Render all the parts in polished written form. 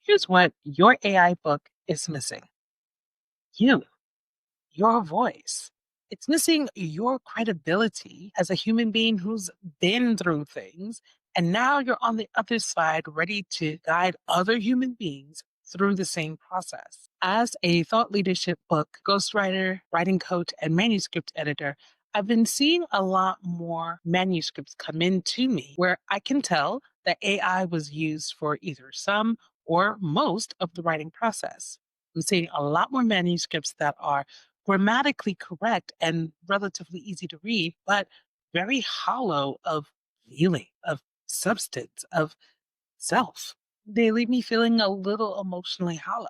Here's what your AI book is missing: you, your voice. It's missing your credibility as a human being who's been through things. And now you're on the other side, ready to guide other human beings through the same process. As a thought leadership book ghostwriter, writing coach, and manuscript editor, I've been seeing a lot more manuscripts come in to me where I can tell that AI was used for either some or most of the writing process. I'm seeing a lot more manuscripts that are grammatically correct and relatively easy to read, but very hollow of feeling, of substance, of self. They leave me feeling a little emotionally hollow.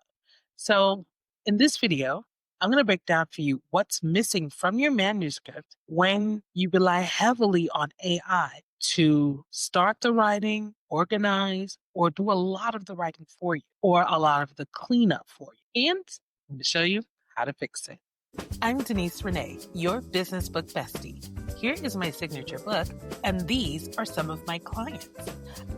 So, in this video, I'm going to break down for you what's missing from your manuscript when you rely heavily on AI to start the writing, organize, or do a lot of the writing for you, or a lot of the cleanup for you. And I'm going to show you how to fix it. I'm Denise Renee, your business book bestie. Here is my signature book, and these are some of my clients.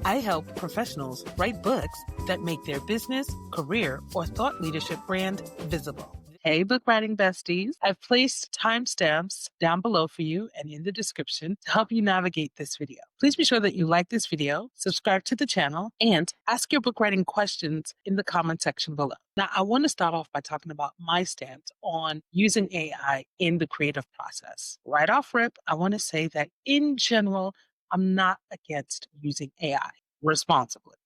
I help professionals write books that make their business, career, or thought leadership brand visible. Hey, book writing besties. I've placed timestamps down below for you and in the description to help you navigate this video. Please be sure that you like this video, subscribe to the channel, and ask your book writing questions in the comment section below. Now, I want to start off by talking about my stance on using AI in the creative process. Right off rip, I want to say that in general, I'm not against using AI responsibly.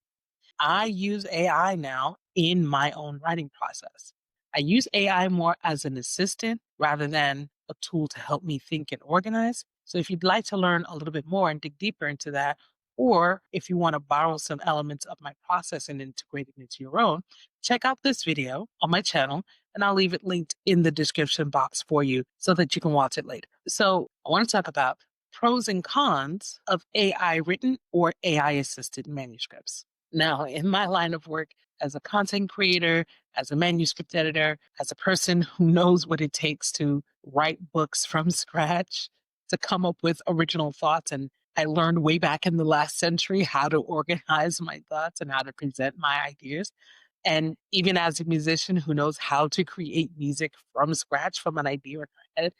I use AI now in my own writing process. I use AI more as an assistant rather than a tool to help me think and organize. So if you'd like to learn a little bit more and dig deeper into that, or if you want to borrow some elements of my process and integrate it into your own, check out this video on my channel, and I'll leave it linked in the description box for you so that you can watch it later. So I want to talk about pros and cons of AI written or AI assisted manuscripts. Now, in my line of work as a content creator, as a manuscript editor, as a person who knows what it takes to write books from scratch, to come up with original thoughts, and I learned way back in the last century how to organize my thoughts and how to present my ideas. And even as a musician who knows how to create music from scratch from an idea in my head,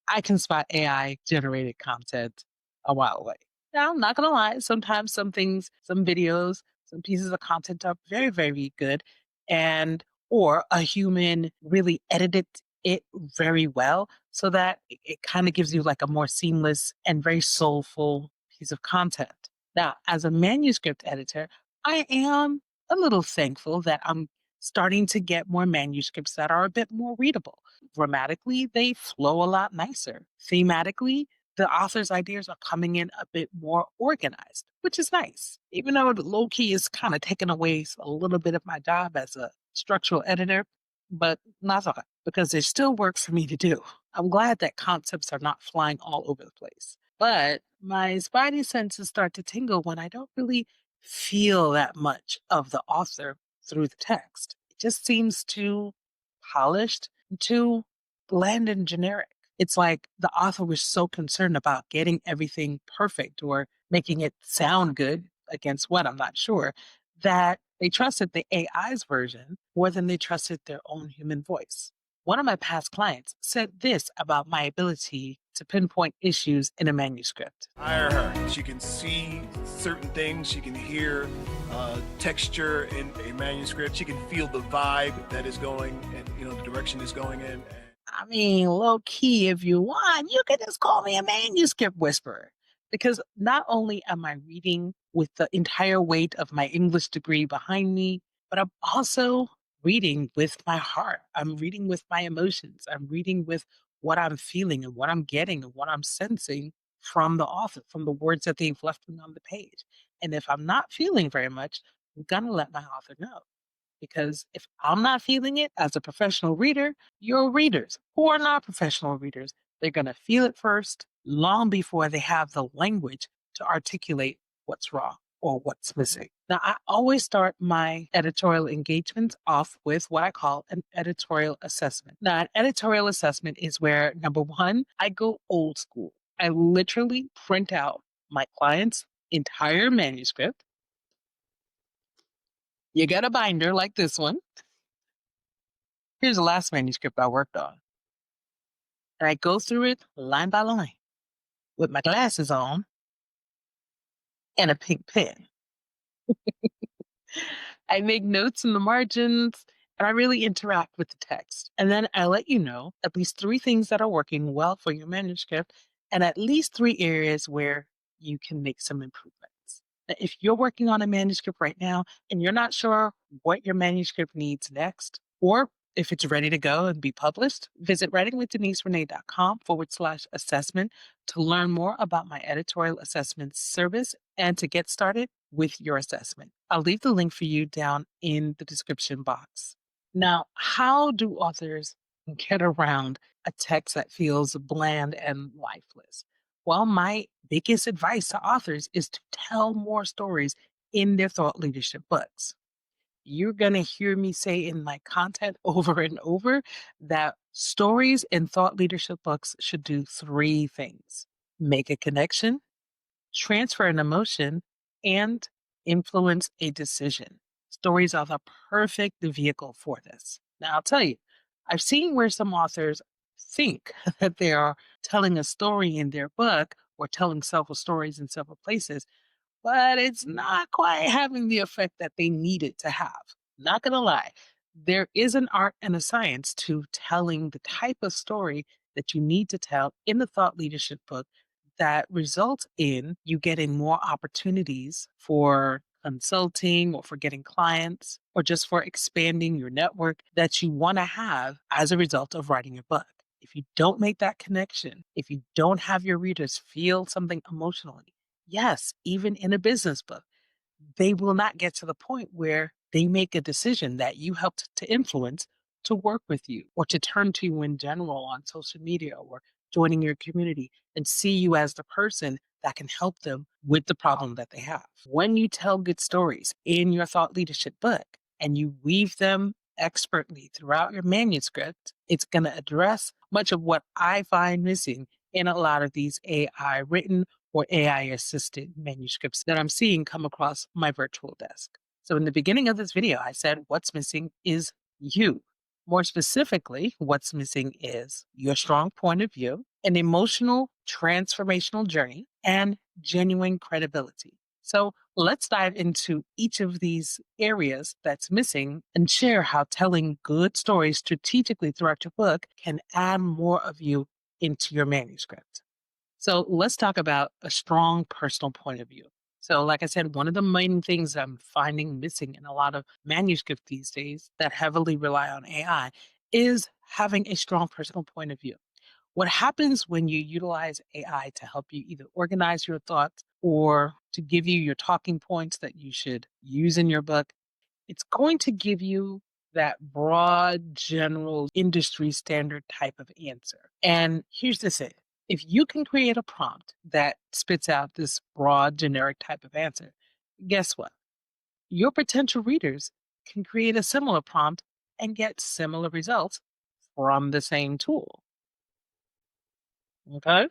I can spot AI generated content a while away. Now, I'm not gonna lie, sometimes some things, some videos, some pieces of content are very, very good, and or a human really edited it very well so that it kind of gives you like a more seamless and very soulful piece of content. Now, as a manuscript editor, I am a little thankful that I'm starting to get more manuscripts that are a bit more readable. Grammatically, they flow a lot nicer. Thematically, the author's ideas are coming in a bit more organized, which is nice. Even though low key is kind of taking away a little bit of my job as a structural editor, but not all, because there's still work for me to do. I'm glad that concepts are not flying all over the place. But my spidey senses start to tingle when I don't really feel that much of the author through the text. It just seems too polished, too bland and generic. It's like the author was so concerned about getting everything perfect or making it sound good against what I'm not sure, that they trusted the AI's version more than they trusted their own human voice. One of my past clients said this about my ability to pinpoint issues in a manuscript. Hire her. She can see certain things. She can hear texture in a manuscript. She can feel the vibe that is going and the direction is going in. I mean, low key, if you want, you can just call me a manuscript whisperer. Because not only am I reading with the entire weight of my English degree behind me, but I'm also reading with my heart. I'm reading with my emotions. I'm reading with what I'm feeling and what I'm getting and what I'm sensing from the author, from the words that they've left me on the page. And if I'm not feeling very much, I'm going to let my author know. Because if I'm not feeling it as a professional reader, your readers who are not professional readers, they're going to feel it first, long before they have the language to articulate what's wrong or what's missing. Now, I always start my editorial engagements off with what I call an editorial assessment. Now, an editorial assessment is where, number one, I go old school. I literally print out my client's entire manuscript. You get a binder like this one. Here's the last manuscript I worked on. And I go through it line by line with my glasses on and a pink pen. I make notes in the margins and I really interact with the text. And then I let you know at least three things that are working well for your manuscript and at least three areas where you can make some improvements. Now, if you're working on a manuscript right now and you're not sure what your manuscript needs next, or if it's ready to go and be published, visit writingwithdeniserenee.com/assessment to learn more about my editorial assessment service and to get started with your assessment. I'll leave the link for you down in the description box. Now, how do authors get around a text that feels bland and lifeless? Well, my biggest advice to authors is to tell more stories in their thought leadership books. You're going to hear me say in my content over and over that stories in thought leadership books should do three things: make a connection, transfer an emotion, and influence a decision. Stories are the perfect vehicle for this. Now, I'll tell you, I've seen where some authors think that they are telling a story in their book or telling several stories in several places, but it's not quite having the effect that they need it to have. Not gonna lie, there is an art and a science to telling the type of story that you need to tell in the thought leadership book that results in you getting more opportunities for consulting or for getting clients or just for expanding your network that you want to have as a result of writing your book. If you don't make that connection, if you don't have your readers feel something emotionally, yes, even in a business book, they will not get to the point where they make a decision that you helped to influence to work with you or to turn to you in general on social media or joining your community and see you as the person that can help them with the problem that they have. When you tell good stories in your thought leadership book and you weave them expertly throughout your manuscript, it's going to address much of what I find missing in a lot of these AI written or AI assisted manuscripts that I'm seeing come across my virtual desk. So, in the beginning of this video, I said what's missing is you. More specifically, what's missing is your strong point of view, an emotional, transformational journey, and genuine credibility. So, let's dive into each of these areas that's missing and share how telling good stories strategically throughout your book can add more of you into your manuscript. So let's talk about a strong personal point of view. So, like I said, one of the main things I'm finding missing in a lot of manuscripts these days that heavily rely on AI is having a strong personal point of view. What happens when you utilize AI to help you either organize your thoughts or to give you your talking points that you should use in your book, it's going to give you that broad, general, industry standard type of answer. And here's the thing: if you can create a prompt that spits out this broad, generic type of answer, guess what? Your potential readers can create a similar prompt and get similar results from the same tool. Okay?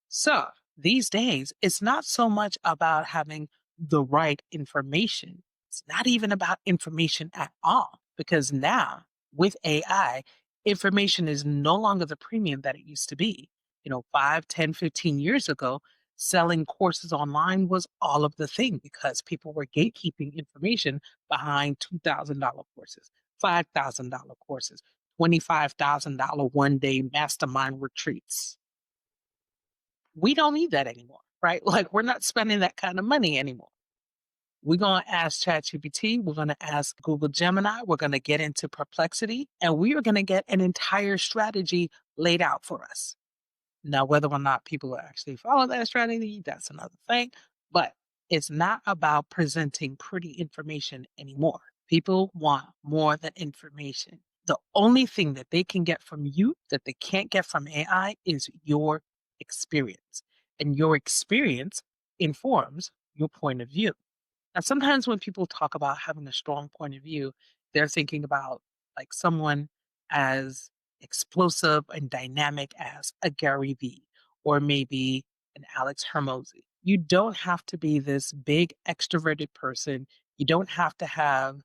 So these days, it's not so much about having the right information. It's not even about information at all, because now with AI, information is no longer the premium that it used to be. 5, 10, 15 years ago, selling courses online was all of the thing because people were gatekeeping information behind $2,000 courses, $5,000 courses, $25,000 one-day mastermind retreats. We don't need that anymore, right? Like, we're not spending that kind of money anymore. We're going to ask ChatGPT, we're going to ask Google Gemini, we're going to get into Perplexity, and we are going to get an entire strategy laid out for us. Now, whether or not people will actually follow that strategy, that's another thing. But it's not about presenting pretty information anymore. People want more than information. The only thing that they can get from you that they can't get from AI is your experience. And your experience informs your point of view. Now, sometimes when people talk about having a strong point of view, they're thinking about like someone as explosive and dynamic as a Gary Vee or maybe an Alex Hermosi. You don't have to be this big extroverted person You don't have to have,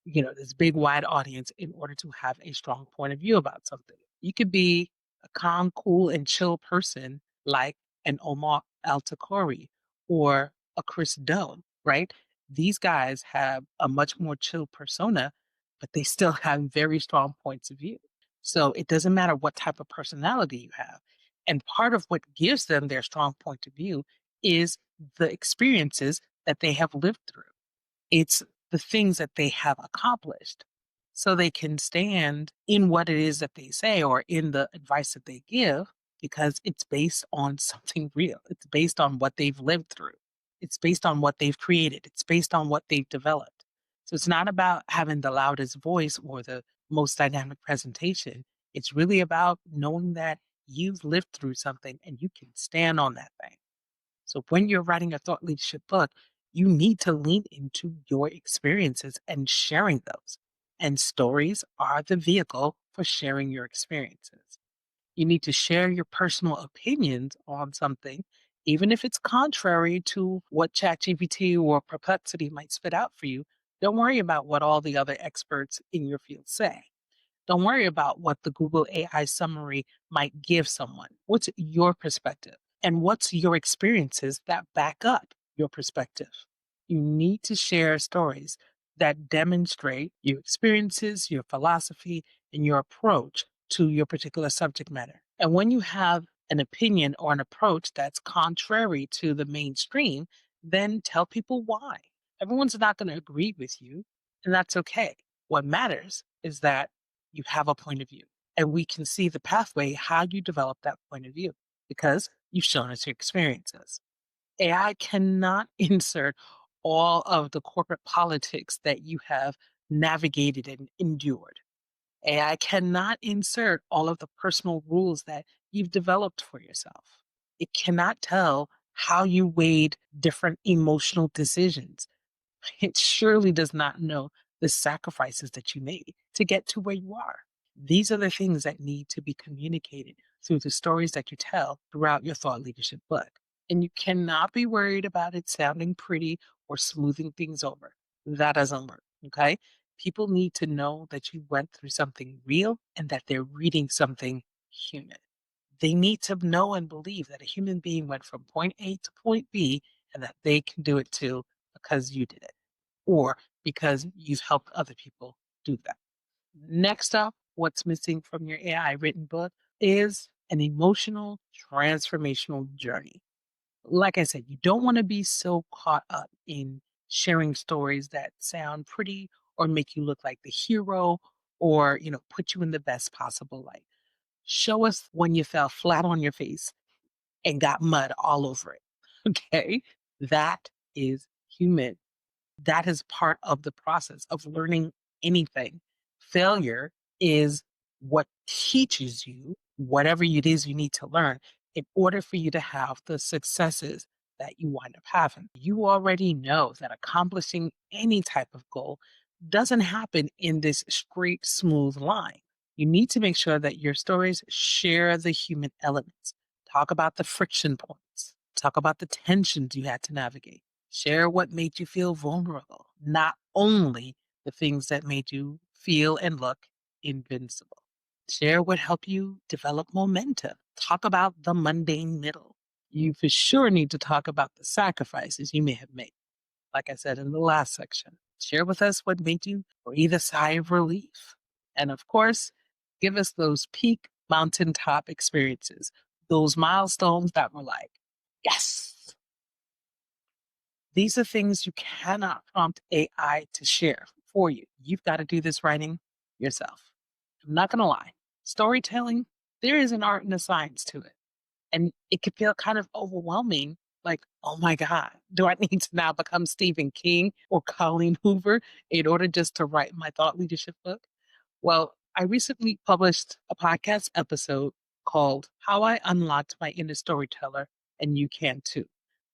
this big wide audience in order to have a strong point of view about something. You could be a calm, cool, and chill person like an Omar Altakori or a Chris Do, right? These guys have a much more chill persona, but they still have very strong points of view. So it doesn't matter what type of personality you have. And part of what gives them their strong point of view is the experiences that they have lived through. It's the things that they have accomplished. So they can stand in what it is that they say or in the advice that they give because it's based on something real. It's based on what they've lived through. It's based on what they've created. It's based on what they've developed. So it's not about having the loudest voice or the most dynamic presentation. It's really about knowing that you've lived through something and you can stand on that thing. So when you're writing a thought leadership book, you need to lean into your experiences and sharing those. And stories are the vehicle for sharing your experiences. You need to share your personal opinions on something, even if it's contrary to what ChatGPT or Perplexity might spit out for you. Don't worry about what all the other experts in your field say. Don't worry about what the Google AI summary might give someone. What's your perspective? And what's your experiences that back up your perspective? You need to share stories that demonstrate your experiences, your philosophy, and your approach to your particular subject matter. And when you have an opinion or an approach that's contrary to the mainstream, then tell people why. Everyone's not going to agree with you, and that's okay. What matters is that you have a point of view. And we can see the pathway, how you develop that point of view, because you've shown us your experiences. AI cannot insert all of the corporate politics that you have navigated and endured. AI cannot insert all of the personal rules that you've developed for yourself. It cannot tell how you weighed different emotional decisions. It surely does not know the sacrifices that you made to get to where you are. These are the things that need to be communicated through the stories that you tell throughout your thought leadership book. And you cannot be worried about it sounding pretty or smoothing things over. That doesn't work. Okay. People need to know that you went through something real and that they're reading something human. They need to know and believe that a human being went from point A to point B and that they can do it too because you did it or because you've helped other people do that. Next up, what's missing from your AI written book is an emotional transformational journey. Like I said, you don't want to be so caught up in sharing stories that sound pretty or make you look like the hero or, put you in the best possible light. Show us when you fell flat on your face and got mud all over it. Okay? That is human. That is part of the process of learning anything. Failure is what teaches you whatever it is you need to learn in order for you to have the successes that you wind up having. You already know that accomplishing any type of goal doesn't happen in this straight, smooth line. You need to make sure that your stories share the human elements. Talk about the friction points, talk about the tensions you had to navigate. Share what made you feel vulnerable, not only the things that made you feel and look invincible. Share what helped you develop momentum. Talk about the mundane middle. You for sure need to talk about the sacrifices you may have made, like I said in the last section. Share with us what made you breathe a sigh of relief. And of course, give us those peak mountaintop experiences, those milestones that were like, yes, these are things you cannot prompt AI to share for you. You've got to do this writing yourself. I'm not going to lie. Storytelling, there is an art and a science to it. And it can feel kind of overwhelming. Like, oh my God, do I need to now become Stephen King or Colleen Hoover in order just to write my thought leadership book? Well, I recently published a podcast episode called How I Unlocked My Inner Storyteller, and You Can Too.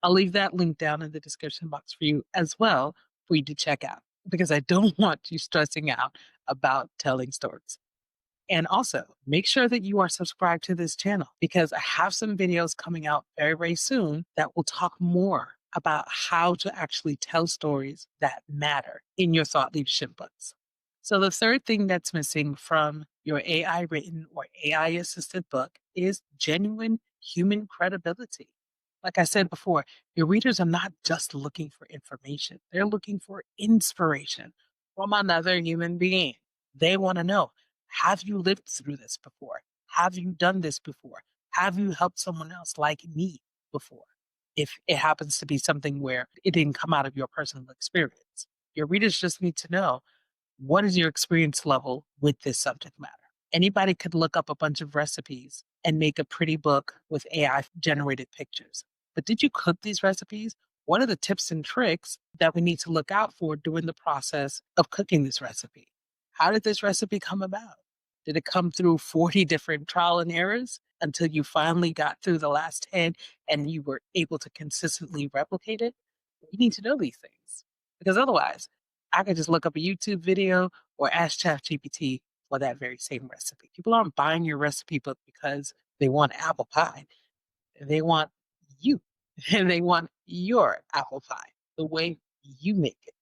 I'll leave that link down in the description box for you as well for you to check out because I don't want you stressing out about telling stories. And also, make sure that you are subscribed to this channel because I have some videos coming out very, very soon that will talk more about how to actually tell stories that matter in your thought leadership books. So, the third thing that's missing from your AI written or AI assisted book is genuine human credibility. Like I said before, your readers are not just looking for information, they're looking for inspiration from another human being. They want to know, have you lived through this before? Have you done this before? Have you helped someone else like me before? If it happens to be something where it didn't come out of your personal experience, your readers just need to know, what is your experience level with this subject matter? Anybody could look up a bunch of recipes and make a pretty book with AI generated pictures. But did you cook these recipes? What are the tips and tricks that we need to look out for during the process of cooking this recipe? How did this recipe come about? Did it come through 40 different trial and errors until you finally got through the last 10 and you were able to consistently replicate it? You need to know these things because otherwise, I could just look up a YouTube video or ask ChatGPT for that very same recipe. People aren't buying your recipe book because they want apple pie. They want you and they want your apple pie the way you make it.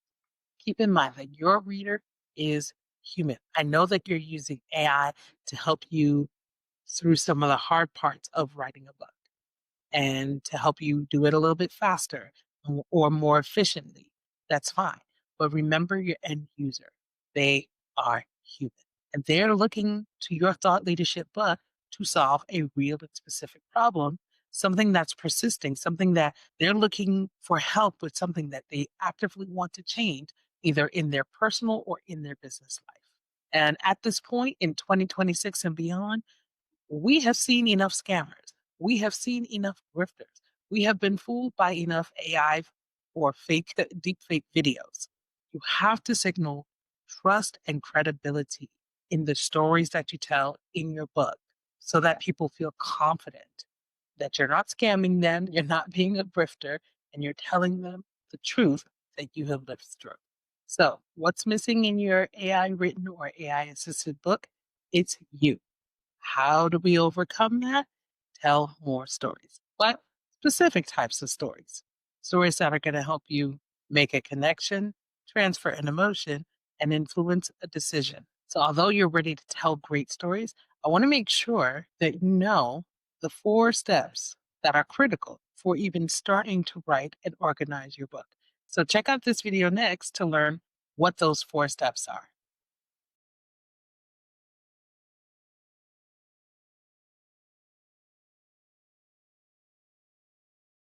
Keep in mind that your reader is human. I know that you're using AI to help you through some of the hard parts of writing a book and to help you do it a little bit faster or more efficiently. That's fine. But remember your end user. They are human and they're looking to your thought leadership book to solve a real and specific problem, something that's persisting, something that they're looking for help with, something that they actively want to change, either in their personal or in their business life. And at this point in 2026 and beyond, we have seen enough scammers. We have seen enough grifters. We have been fooled by enough AI or deep fake videos. You have to signal trust and credibility in the stories that you tell in your book so that people feel confident that you're not scamming them, you're not being a grifter, and you're telling them the truth that you have lived through. So, what's missing in your AI written or AI assisted book? It's you. How do we overcome that? Tell more stories, but specific types of stories. Stories that are going to help you make a connection, transfer an emotion, and influence a decision. So, although you're ready to tell great stories, I want to make sure that you know the 4 steps that are critical for even starting to write and organize your book. So, check out this video next to learn what those 4 steps are.